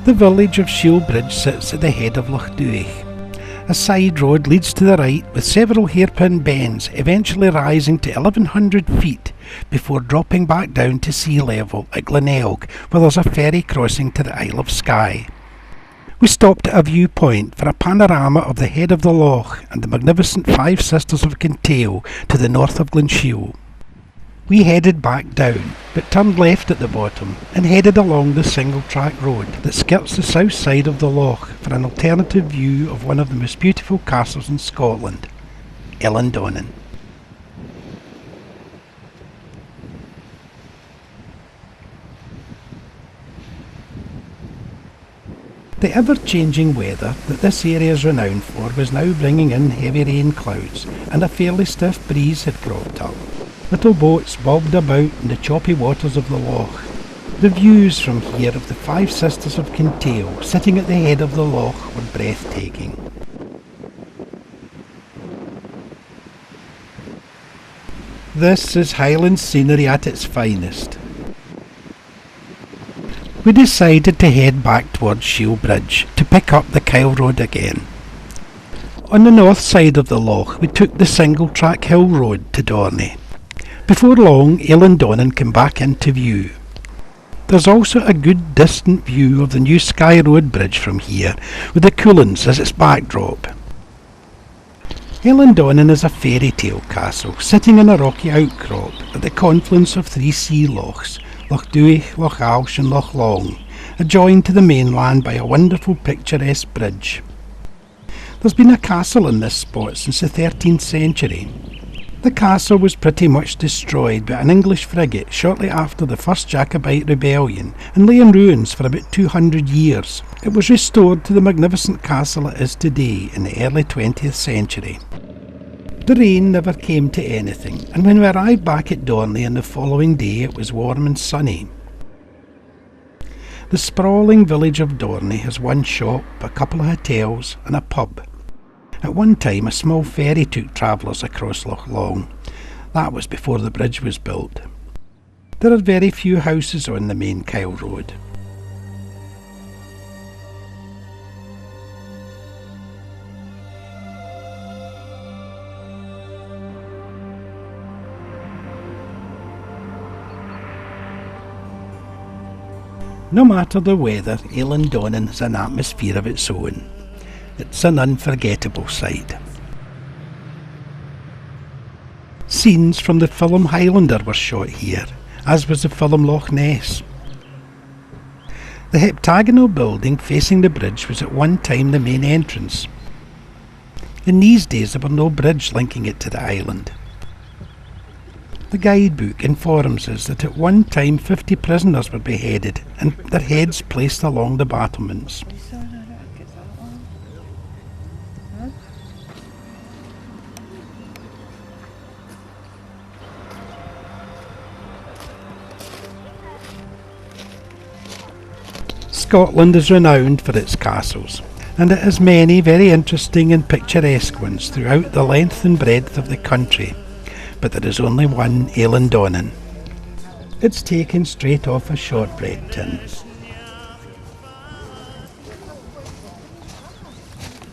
The village of Shielbridge sits at the head of Loch Duich. A side road leads to the right with several hairpin bends, eventually rising to 1100 feet before dropping back down to sea level at Glenelg, where there's a ferry crossing to the Isle of Skye. We stopped at a viewpoint for a panorama of the head of the loch and the magnificent Five Sisters of Kintail to the north of Glenshiel. We headed back down, but turned left at the bottom and headed along the single-track road that skirts the south side of the loch for an alternative view of one of the most beautiful castles in Scotland, Eilean Donan. The ever-changing weather that this area is renowned for was now bringing in heavy rain clouds, and a fairly stiff breeze had cropped up. Little boats bobbed about in the choppy waters of the loch. The views from here of the Five Sisters of Kintail sitting at the head of the loch were breathtaking. This is Highland scenery at its finest. We decided to head back towards Shielbridge to pick up the Kyle Road again. On the north side of the loch we took the single-track hill road to Dorney. Before long, Eilean Donan came back into view. There's also a good distant view of the new Skye Road bridge from here, with the Cuillins as its backdrop. Eilean Donan is a fairy tale castle, sitting in a rocky outcrop at the confluence of three sea lochs, Loch Duich, Loch Alsh and Loch Long, adjoined to the mainland by a wonderful picturesque bridge. There's been a castle in this spot since the 13th century. The castle was pretty much destroyed by an English frigate shortly after the First Jacobite Rebellion and lay in ruins for about 200 years. It was restored to the magnificent castle it is today in the early 20th century. The rain never came to anything, and when we arrived back at Dorney on the following day it was warm and sunny. The sprawling village of Dorney has one shop, a couple of hotels and a pub. At one time a small ferry took travellers across Loch Long. That was before the bridge was built. There are very few houses on the main Kyle Road. No matter the weather, Eilean Donan has an atmosphere of its own. It's an unforgettable sight. Scenes from the film Highlander were shot here, as was the film Loch Ness. The heptagonal building facing the bridge was at one time the main entrance. In these days there were no bridge linking it to the island. The guidebook informs us that at one time 50 prisoners were beheaded and their heads placed along the battlements. Scotland is renowned for its castles, and it has many very interesting and picturesque ones throughout the length and breadth of the country, but there is only one Eilean Donan. It's taken straight off a shortbread tin.